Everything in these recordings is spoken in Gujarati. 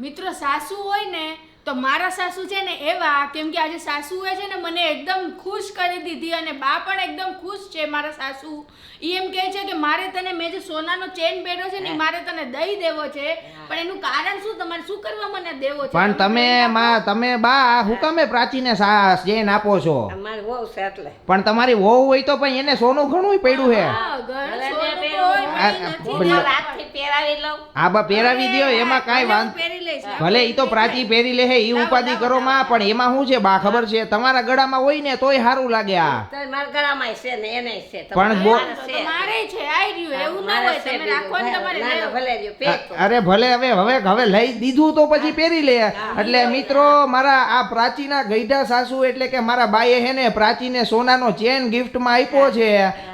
મિત્રો સાસુ હોય ને તો મારા સાસુ છે ને એવા, કેમ કે આજે સાસુએ છે ને મને એકદમ ખુશ કરી દીધી અને બા પણ એકદમ ખુશ છે મારા સાસુ. ઈ એમ કહે છે કે મારે તને મેં જે સોનાનો ચેન પહેર્યો છે ને મારે તને દઈ દેવો છે, પણ એનું કારણ શું, તમારે શું કરવા મને દેવો છે? પણ તમે બા હું કામે પ્રાચીને ચેન આપો છો? અમારી વહુ છે એટલે. પણ તમારી વહુ હોય તો પણ એને સોનું ઘણું પડ્યું છે. હા, ઘણું સોનું તો હોય, પણ નથી દેવું. રાતથી પહેરાવી લઉં. આ બા પહેરાવી દ્યો, એમાં કાંઈ વાંધો. પહેરી લઈશ. ભલે ઈ તો પ્રાચી પહેરી લે ઈ ઉપાધિ કરો માં, પણ એમાં શું છે બા ખબર છે, તમારા ગળામાં હોય ને તોય સારું લાગે. આ તો મારા ગળામાંય છે ને એને છે. પણ તો મારે છે આઈ રહ્યું, એવું ના હોય, તમે રાખો ને તમારે લેવું. ભલે રહ્યો પેક. અરે ભલે, હવે લઈ દીધું તો પછી પહેરી લે. એટલે મિત્રો મારા આ પ્રાચીના ગઈઢા સાસુ એટલે કે મારા બાઈએ હે ને પ્રાચીને સોનાનો ચેન ગિફ્ટમાં આપ્યો છે.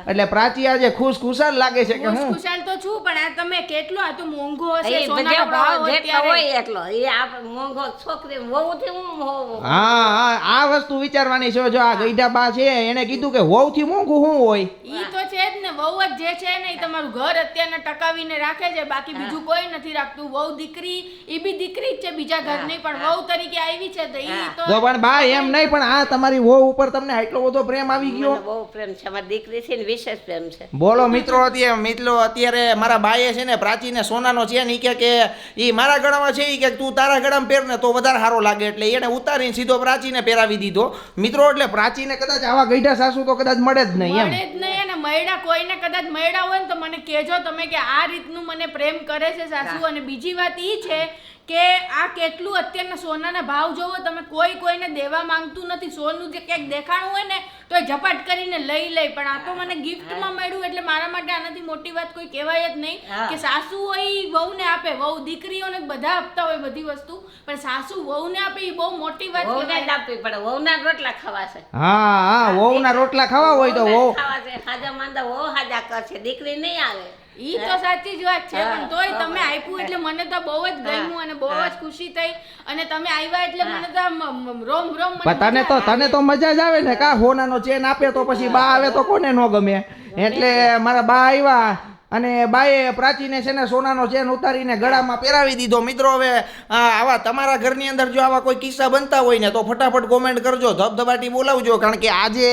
એટલે પ્રાચી આજે ખુશાલ લાગે છે કે હું ખુશાલ તો છું, પણ આ તમે કેટલો આ તો મોંઘો હશે એ સોનાનો બધે ભાવ ભાવ જેટલો અત્યારે. હોય એટલો. એ આપણે મોંઘો છોકરી વહુથી હું હોવો. હા આ વસ્તુ વિચારવાની છે. જો આ ગઈઢા બા છે એને કીધું કે વહુથી મોંઘું શું હોય. ઈ તો છે જ ને, વહુ જ જે છે ને ઈ તમારું ઘર અત્યારના ટકાવીને રાખે છે, બાકી બીજું કોઈ નથી રાખતું. વહુ દીકરી ઈ બી દીકરી જ છે, બીજા ઘરની, પણ વહુ તરીકે આવી છે તો ઈ તો તો પણ બા એમ નહીં, પણ આ તમારી વહુ ઉપર તમને આટલો બધો પ્રેમ આવી ગયો. મને બહુ પ્રેમ છે. અમારી દીકરી છે ને વિશેષ પ્રેમ છે. બોલો મિત્રો, અત્યારે મારા બાઈએ છે ને પ્રાચીને સોનાનો ચેન ઈ કે ઈ મારા ગળામાં છે, ઈ કે તું તારા ગળામાં પહેર ને તો વધારે સારો લાગે, એટલે એને ઉતારીને સીધો પ્રાચીને પહેરાવી દીધો મિત્રો. એટલે પ્રાચીને કદાચ આવા ગઈઢા સાસુ તો કદાચ મળે જ નહીં એમ. મળે જ નહીં. અને મયડા કોઈને કદાચ મયડા હોય ને તો મને કહેજો તમે કે આ રીતનું મને પ્રેમ કરે છે સાસુ. અને બીજી વાત ઈ છે કે આ કેટલું અત્યારના સોનાના ભાવ જોવો તમે, કોઈને દેવા માંગતું નથી. સોનું જે ક્યાંક દેખાણું હોય ને તો એ ઝપાટ કરીને લઈ લે, પણ આ તો મને ગિફ્ટમાં મળ્યું એટલે મારા માટે આનાથી મોટી વાત કોઈ કહેવાય જ નહીં. કે સાસુ હોય ઈ વહુને આપે, વહુ દીકરીઓને બધા આપતા હોય બધી વસ્તુ, પણ સાસુ વહુને આપે ઈ બહુ મોટી વાત વહુને જ કહેવાય. આપવી પડે. વહુના રોટલા ખાવા છે. હા વહુના રોટલા ખાવા હોય તો વહુ ખાવા છે. હાજા માંદા વહુ હાજા કરશે, દીકરી નહીં આવે. ઈ તો સાચી જ વાત છે, પણ તોય તમે આપ્યું એટલે મને તો બહુ જ ગમ્યું અને બહુ જ ખુશી થઈ. અને તમે આવ્યા એટલે મને તો આમ રોમ તને તો મજા જ આવે ને કા સોનાનો ચેન આપે તો પછી બા આવે તો કોને ન ગમે. એટલે મારા બા આવ્યા અને બાએ પ્રાચીને છે ને સોનાનો ચેન ઉતારીને ગળામાં પહેરાવી દીધો. મિત્રો હવે આવા તમારા ઘરની અંદર જો આવા કોઈ કિસ્સા બનતા હોય ને તો ફટાફટ કોમેન્ટ કરજો, ધબધબાટી બોલાવજો. કારણ કે આજે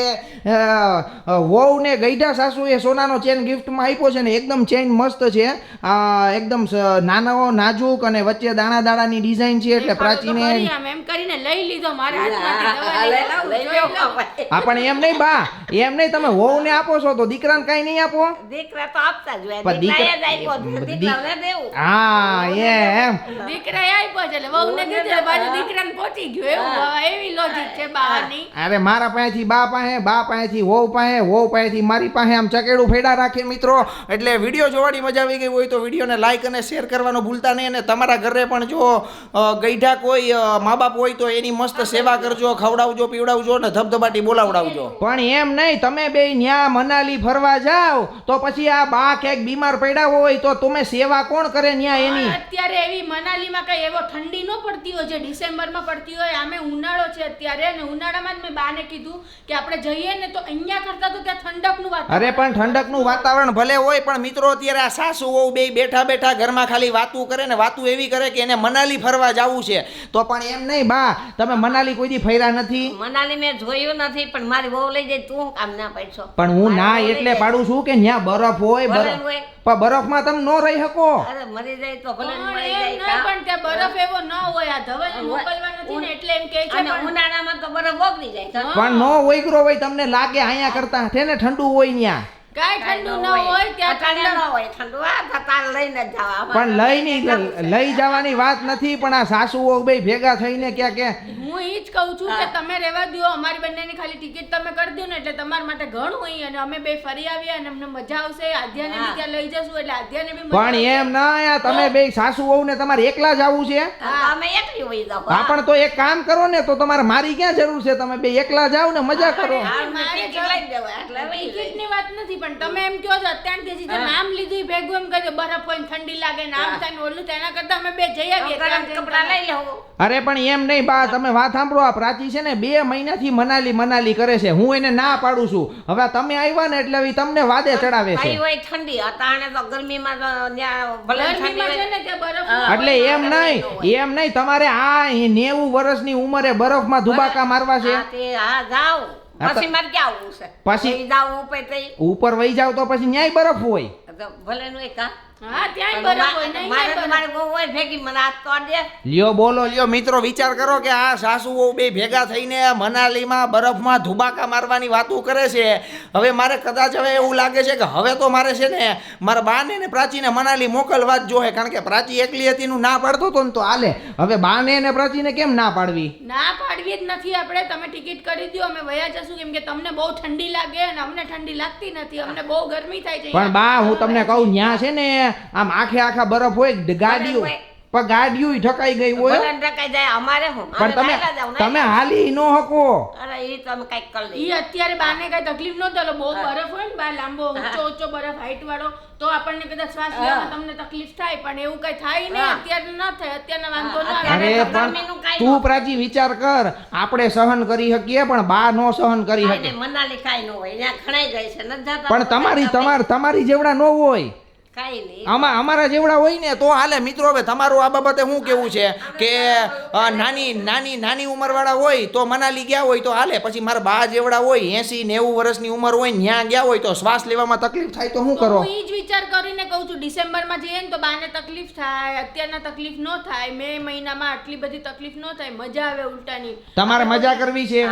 વહુ ને ગઈઢા સાસુએ સોનાનો ચેન ગિફ્ટમાં આપ્યો છે ને એકદમ ચેન મસ્ત છે. એકદમ નાનો નાજુક અને વચ્ચે દાણાની ડિઝાઇન છે. એટલે પ્રાચીને એમ કરીને લઈ લીધો મારા હાથમાંથી. પણ એમ નહીં બા, એમ નહીં, તમે વહુ ને આપો છો તો દીકરાને કઈ નહીં આપો? દીકરા તો આપતા જ હોય. પણ દીકરાએ જ આપ્યો, દીકરાને દેવું. હા એમ દીકરાએ આપ્યો છે એટલે વહુને દીધો, બાજુ દીકરાને પહોંચી ગયો, એવું એવી લોજિક છે બાવાની. અરે મારા પાસેથી બા પાસેથી વહુ પાસેથી મારી પાસે આમ ચકેડું ફેડા રાખે મિત્રો. એટલે વિડીયો જોવાની મજા આવી ગઈ હોય તો વિડીયોને લાઈક અને શેર કરવાનું ભૂલતા નહીં. અને તમારા ઘરે પણ જો ગઈઢા કોઈ મા બાપ હોય તો એની મસ્ત સેવા કરજો, ખવડાવજો, પીવડાવજો ને ધબધબાટી બોલાવડાવજો. પણ એમ નહીં, તમે બે ન્યા મનાલી ફરવા જાવ તો પછી આ બા ક્યાંક બીમાર પડ્યા હોય તો તમે સેવા કોણ કરે ન્યા એની? અત્યારે એવી મનાલીમાં કઈ એવો ઠંડી ન પડતી હોય જે ડિસેમ્બરમાં પડતી હોય. આમે ઉનાળો છે અત્યારે, અને ઉનાળામાં જ મેં બાને કીધું કે આપણે જઈએ ને તો અહીંયા કરતા તો ત્યાં ઠંડકનું વાતાવરણ. અરે પણ ઠંડકનું વાતાવરણ ભલે હોય, પણ મિત્રો અત્યારે આ સાસુ વહુ બે બેઠા ઘરમાં ખાલી વાતું કરે ને વાતું એવી કરે કે એને મનાલી ફરવા જવું છે. તો પણ એમ નહીં બા, તમે મનાલી કોઈ દી ફર્યા નથી? મનાલી મેં જોયું નથી, પણ મારી વહુ લઈ જાય તું કામ ના પાડશો. પણ હું ના એટલે પાડું છું કે ન્યા બરફ હોય, પણ બરફમાં તમે ન રહી શકો. અરે મરી જાય તો ભલે પણ મરી એમ જાય. ના, પણ ત્યાં બરફ એવો ન હોય. આ ધવલને મોકલવા નથી ને એટલે એમ કહે છે. અને પણ ઉનાળામાં તો બરફ ઓગળી જાય. પણ નો ઓગરો હોય તમને લાગે અહીંયા કરતા છે ને ઠંડુ હોય ન્યા. કાંઈ ઠંડુ ન હોય ત્યાં અટાણે ન હોય ઠંડુ. આ તાર લઈને જ જવા. પણ લઈ જવાની વાત નથી, પણ આ સાસુઓ બે ભેગા થઈને ક્યાં કે હું ઈ જ કહું છું કે તમે રહેવા દો, અમારી બંનેની ખાલી ટિકિટ તમે કરી દો ને એટલે તમારા માટે ઘણું હોય. અને અમે બે ફરી આવીએ અને અમને મજા આવશે. આધ્યાને બી ત્યાં લઈ જશું એટલે આધ્યાને બી મજા પણ એમ ના, તમે બે સાસુ વહુ ને તમારે એકલા જ આવવું છે? અમે એકલી હોઈ જાવ. હા પણ તો એક કામ કરો ને, તો તમારે મારી ક્યાં જરૂર છે? તમે બે એકલા જાવ ને મજા કરો. ટિકિટની વાત નથી, પણ તમે એમ કહો છો અત્યારથી જે નામ લીધું ઈ ભેગું એમ કહો બરફ હોય ને ઠંડી લાગે ને આમ થાય ને ઓલું થાય, એના કરતા અમે બે જઈ આવીએ. કપડા લઈ લેવું. અરે પણ એમ નહીં બા, તમે વાત વાત સાંભળો, આ પ્રાચી છે ને 2 મહિનાથી મનાલી કરે છે. હું એને ના પાડું છું. હવે તમે આવ્યા ને એટલે ઈ તમને વાદે ચડાવે છે. કઈ હોય ઠંડી, અટાણે તો ગરમીમાં તો ત્યાં ભલે ઠંડી ગરમીમાં છે હોય. ને ત્યાં બરફ એટલે એમ નહીં તમારે આ 90 વર્ષની ઉંમરે બરફમાં ધુબાકા મારવા છે. હા જાવ હા, તો- પછી મારે ક્યાં આવવું છે પછી- જાવ ઉપર તઈ ઉપર વહી જાવ તો પછી ન્યાય બરફ હોય. તો ભલે નું કા હા ત્યાંય બરફ હોય નહીં મારે બરફ. તમારે બહુ હોય ભેગી મને હાથ તો દે. લ્યો બોલો લ્યો મિત્રો, વિચાર કરો કે આ સાસુઓ બે ભેગા થઈને મનાલીમાં બરફમાં ધુબાકા મારવાની વાતો કરે છે. હવે મારે કદાચ હવે એવું લાગે છે કે હવે તો મારે છે ને મારા બાને ને પ્રાચીને મનાલી મોકલવા જ જોઈએ, કારણ કે પ્રાચી એકલી હતી નું ના પાડતો હતો ને તો હાલે. હવે બાને ને પ્રાચીને કેમ ના પાડવી? ના પાડવી જ નથી આપણે. તમે ટિકિટ કરી દો, અમે વયા જશું, કેમ કે તમને બહુ ઠંડી લાગે અને અમને ઠંડી લાગતી નથી. અમને બહુ ગરમી થાય છે પણ બા હું તમને કહું, ન્યા છે ને આમ આખા બરફ હોય, ગાડીઓ પણ ગાડીઓ ઠકાઈ ગઈ હોય. ભલે ટકાઈ જાય અમારે હું પણ તમે હાલી ન હકો. અરે એ તમે કઈક કરી ઈ લઈએ. અત્યારે બાને કઈ તકલીફ નહોતો. બહુ બરફ હોય ને બા, લાંબો ઊંચો બરફ હાઈટ વાળો, તો આપણને કદાચ શ્વાસ લેવામાં તમને તકલીફ થાય, પણ એવું કઈ થાય નહીં. અત્યારે ન થાય, અત્યારના વાંધો ન આવે. અરે તો પણ ગરમીનું કાંઈ તું ન પ્રાચી વિચાર કર, આપણે સહન કરી શકીએ પણ બા નો સહન કરી શકે. કાંઈ નહીં, મનાલી કાંઈ ન હોય ત્યાં ખણાઈ જાય છે નથી જતા. પણ તમારી જેવડા ન હોય. કાંઈ નહીં. અમારા જેવડા હોય ને તો હાલે. મિત્રો હવે તમારું આ બાબતે શું કેવું છે કે નાની ઉંમરવાળા હોય તો મનાલી ગયા હોય તો હાલે, પછી મારા બા જેવડા હોય 80-90 વર્ષની ઉંમર હોય ત્યાં ગયા હોય તો શ્વાસ લેવામાં તકલીફ થાય તો શું તો કરો? હું ઈ જ વિચાર કરીને કહું છું, ડિસેમ્બરમાં જઈએ ને તો બાને તકલીફ થાય, અત્યારના તકલીફ ન થાય, મે મહિનામાં આટલી બધી તકલીફ ન થાય, મજા આવે ઉલટાની. તમારે મજા કરવી છે?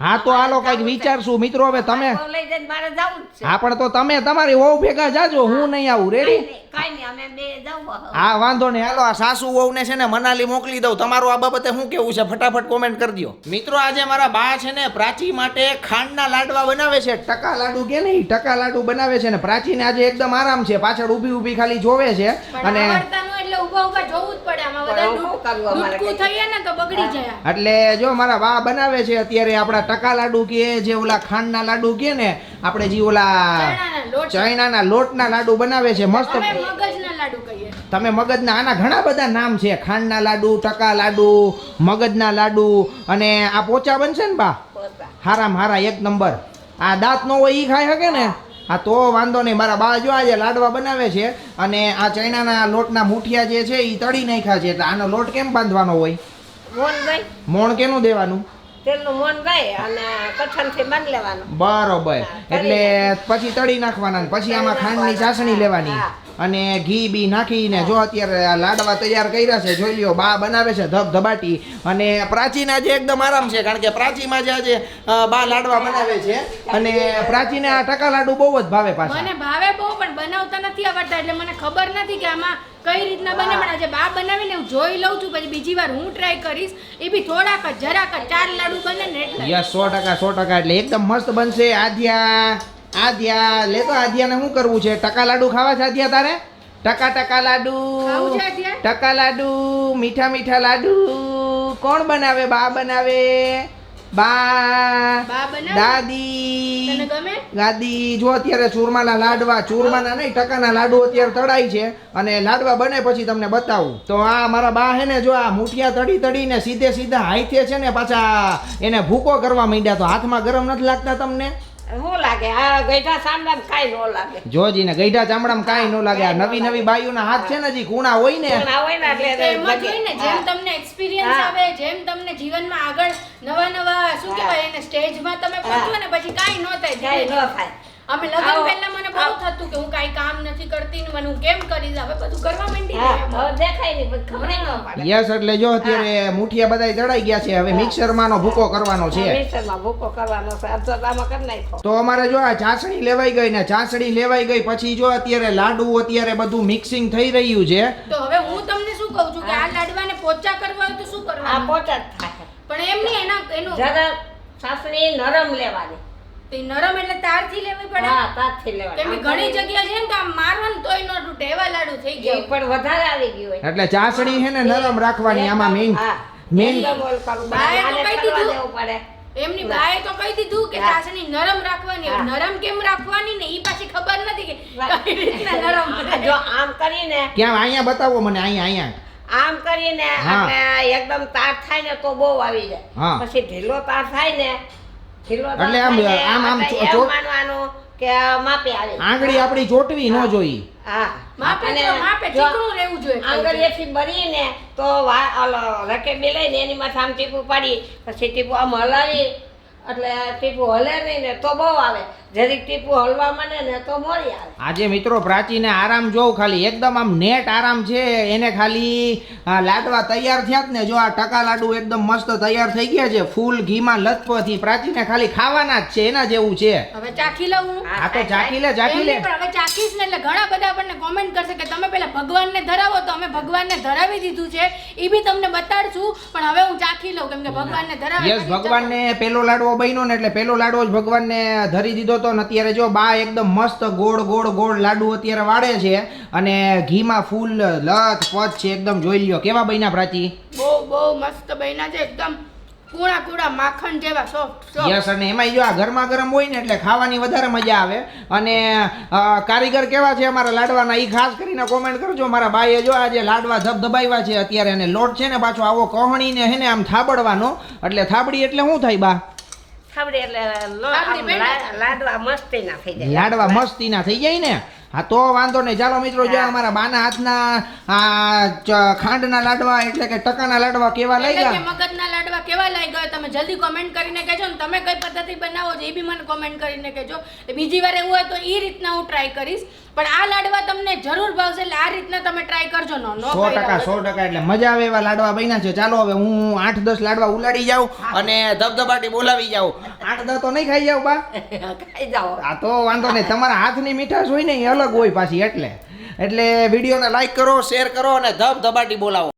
હા તો હાલો કઈક વિચારશું. મિત્રો હવે તમે બહુ લઈ જઈને મારે જવું જ છે. હા પણ તો તમે તમારી વહુ ભેગા જાજો, હું નહીં આવું. રેડી? કાંઈ નહીં, અમે બે જવું. હા વાંધો નહીં. હાલો આ સાસુ વહુને છે ને મનાલી મોકલી દઉં. તમારું આ બાબતે શું કેવું છે ફટાફટ કોમેન્ટ કરી દો. મિત્રો આજે મારા બા છે ને પ્રાચી માટે ખાંડના લાડવા બનાવે છે. ટકા લાડુ કે નહીં, ટકા લાડુ બનાવે છે ને પ્રાચીને આજે એકદમ આરામ છે, પાછળ ઊભી ખાલી જોવે છે. પણ અને આવડતાનું એટલે ઊભા જોવું જ પડે. આમાં બધા પણ શું કરવું અમારે દૂધકું થઈએ ને તો બગડી જાય. એટલે જો મારા બા બનાવે છે અત્યારે આપણા ટકા લાડુ કે જે ઓલા ખાંડના લાડુ કે ને આપણે જે ઓલા ચણાના લોટ. ચણાના લોટના લાડુ બનાવે છે મસ્ત. અમે મગજના લાડુ કહીએ. તમે મગજના, આના ઘણા બધા નામ છે, ખાંડના લાડુ, ટકા લાડુ, મગજના લાડુ. અને આ પોચા બનશે ને બા હારામ હારા એક નંબર. આ દાંત નો હોય ઈ ખાઈ શકે ને? હા તો વાંધો નહીં. મારા બા જો આજે લાડવા બનાવે છે અને આ ચણાના લોટના મુઠિયા જે છે એ તળી નાખ્યા છે. એટલે આનો લોટ કેમ બાંધવાનો હોય? મોન ગઈ મોણ કેનું દેવાનું? તેલનું મોન ગઈ અને કઠણથી બાંધ લેવાનું. બરોબર. એટલે પછી તળી નાખવાના, પછી આમાં ખાંડની ચાસણી લેવાની અને ઘી બી નાખીને જો અત્યારે આ લાડવા તૈયાર કર્યા છે. જોઈ લ્યો બા બનાવે છે ધબધબાટી. અને પ્રાચીને આજે એકદમ આરામ છે, કારણ કે પ્રાચીમાં જે આજે બા લાડવા બનાવે છે અને પ્રાચીને આ ટકા લાડુ બહુ જ ભાવે પાછા. મને ભાવે બહુ, પણ બનાવતા નથી આવડતા, એટલે મને ખબર નથી કે આમાં કઈ રીતના બને. પણ આજે બા બનાવીને હું જોઈ લઉં છું, પછી બીજી વાર હું ટ્રાય કરીશ. એ બી થોડાક જ, જરાક જ 4 લાડુ બને ને એટલે. યસ 100% એટલે એકદમ મસ્ત બનશે. આધ્યા લે તો આધ્યાને શું કરવું છે? ટકા લાડુ ખાવા છે આધ્યા તારે? ટકા લાડુ, ખાવું છે આધ્યા? ટકા લાડુ, મીઠા લાડુ કોણ બનાવે? બા બનાવે. બા બા બનાવે? દાદી તને ગમે? દાદી જો અત્યારે ચૂરમાના લાડવા, ચૂરમાના નહીં ટકાના લાડુ અત્યારે તળાય છે અને લાડવા બને પછી તમને બતાવું. તો આ મારા બા હે ને જો આ મુઠિયા તળીને સીધા હાથે છે ને પાછા એને ભૂકો કરવા માંડ્યા. તો હાથમાં ગરમ નથી લાગતા તમને? શું લાગે આ ગઈઢા સાંભળા કાંઈ ન લાગે. જોજીને ગઈઢા ચામડામાં કાંઈ ન લાગે. આ નવી બાયુના હાથ છે ને હજી કૂણા હોય ને. પણ આ હોય ને એટલે એમ જ હોય ને, જેમ તમને એક્સપિરિયન્સ આવે, જેમ તમને જીવનમાં આગળ નવા શું કહેવાય એને સ્ટેજમાં તમે પહોંચો ને પછી કાંઈ ન થાય. કાંઈ ધીરે ન થાય. અમે લગન પહેલા મને બહુ થતું કે હું કાંઈ કામ નથી કરતી ને મને હું કેમ કરીશ. હવે બધું કરવા માંડી હા, ગઈ. હવે દેખાય નહીં પણ ખબર ન પડે. યસ એટલે જો અત્યારે મુઠિયા બધાય તળાઈ ગયા છે. હવે મિક્સરમાંનો ભૂકો કરવાનો છે. મિક્સરમાં ભૂકો કરવાનો છે. અડધો આમાં કરી નાખો. તો અમારે જો આ ચાસણી લેવાઈ ગઈ ને ચાસણી લેવાઈ ગઈ પછી જો અત્યારે લાડુ અત્યારે બધું મિક્સિંગ થઈ રહ્યું છે. તો હવે હું તમને શું કહું છું કે આ લાડવાને પોચા કરવા હોય તો શું આ કરવાનું? પોચા જ થાય. પણ એમ નહીં, એનું જરા ચાસણી નરમ લેવાની. તે નરમ એટલે તારથી લેવી પડે. હા, તારથી લેવાની. કેમ કે ઘણી જગ્યા છે ને તો આમ મારવાનું તોય ન તૂટે, એવા લાડુ થઈ એ ગયા. પણ વધારે આવી ગયું હોય. એટલે ચાસણી છે ને નરમ રાખવાની. આમાં મેઇન હા, મેઇન એકદમ ઓલ કરવું પડે. બાએ તો આને કહી કરવા દીધું. દેવું પડે. એમની બાએ તો કહી દીધું કે ચાસણી નરમ રાખવાની. હવે નરમ કેમ રાખવાની ને ઈ પાછી ખબર નથી કે કઈ રીતના નરમ આ કરે. જો આમ કરીને ક્યાં અહીંયા બતાવો મને. અહીંયા આમ કરીને હા. એટલે એકદમ તાર થાય ને તો બહુ આવી હા. જાય પછી ઢીલો તાર થાય ને ઢીલો તાર એટલે આમ- થાય ને આમ- આમ આપણે ચો- એમ માનવાનું કે માપે આવે આંગળી આપણી ચોટવી ન જોઈ. હા માપે અને તો માપે જો ચીકણું રહેવું જોઈએ આંગળીએથી ભરીને તો રકેબી લઈને એની માથે આમ ટીપું પાડી પછી ટીપું આમ હલાવી એટલે ટીપું હલે નહીં ને તો બહુ આવે જરીક ટીપું હલવા માંડે ને તો મોરી આવે આજે મિત્રો પ્રાચીને આરામ જોઉં ખાલી એકદમ આમ નેટ આરામ છે એને ખાલી લાડવા તૈયાર થયા જ ને જો આ ટકા લાડુ એકદમ મસ્ત તૈયાર થઈ ગયા છે ફૂલ ઘીમાં લથપથી પ્રાચીને ખાલી ખાવાના જ છે એના જેવું છે. હવે ચાખી લઉં હું. આ તો ચાખી લે ચાખી લે. એમની પણ હવે ચાખીશ ને એટલે ઘણા બધા આપણને કોમેન્ટ કરશે કે તમે પેલા ભગવાનને ધરાવો તો અમે ભગવાનને ધરાવી દીધું છે એ બી તમને બતાડશું પણ હવે હું ચાખી લઉં કેમ કે ભગવાનને ધરાવે યસ ભગવાનને પેલો લાડવો બન્યો ને એટલે પેલો લાડવો જ ભગવાનને ધરી દીધો તો ને અત્યારે જો બા એકદમ મસ્ત ગોળ ગોળ ગોળ લાડુ અત્યારે વાળે છે અને ઘીમાં ફૂલ લથ પચ છે એકદમ જોઈ લ્યો કેવા બન્યા પ્રાચી. બહુ બહુ મસ્ત બન્યા છે એકદમ કુણા કુણા માખણ જેવા સોફ્ટ યસ અને એમાં જો આ ગરમા ગરમ હોય ને એટલે ખાવાની વધારે મજા આવે અને કારીગર કેવા છે અમારા લાડવાના એ ખાસ કરીને કોમેન્ટ કરજો મારા બાઈએ જો આજે લાડવા ધબધબાવ્યા છે અત્યારે અને લોટ છે ને પાછો આવો કહણીને હે ને આમ થાબડવાનો એટલે થાબડી એટલે શું થાય બા ખાવડે એટલે ખાવડી બેઠા. લાડવા મસ્તી ના થઈ જાય લાડવા મસ્તીના થઈ જાય ને હા તો વાંધો નહીં ચાલો મિત્રો જો અમારા બાના હાથના ખાંડના લાડવા એટલે કે ટકાના લાડવા કેવા એટલે કે લાગ્યા મગજના લાડવા કેવા લાગ્યા તમે જલ્દી કોમેન્ટ કરીને કહેજો ને તમે કઈ પદ્ધતિ બનાવો છો એ બી મને કોમેન્ટ કરીને કહેજો બીજી વાર એવું હોય તો એ રીતના હું ટ્રાય કરીશ પણ આ લાડવા તમને જરૂર ભાવશે એટલે આ રીતના તમે ટ્રાય કરજો નો 100% એટલે મજા આવે એવા લાડવા બન્યા છે ચાલો હવે હું 8-10 લાડવા ઉલાડી જાઉં અને ધબધબાટી બોલાવી જાઉં 8-10 તો નહીં ખાઈ જાઉં બા ખાઈ જાઓ આ તો વાંધો નહીં તમારા હાથની મીઠાશ હોય ને એ અલગ હોય પાછી એટલે વિડીયોને લાઈક કરો શેર કરો અને ધબધબાટી બોલાવો.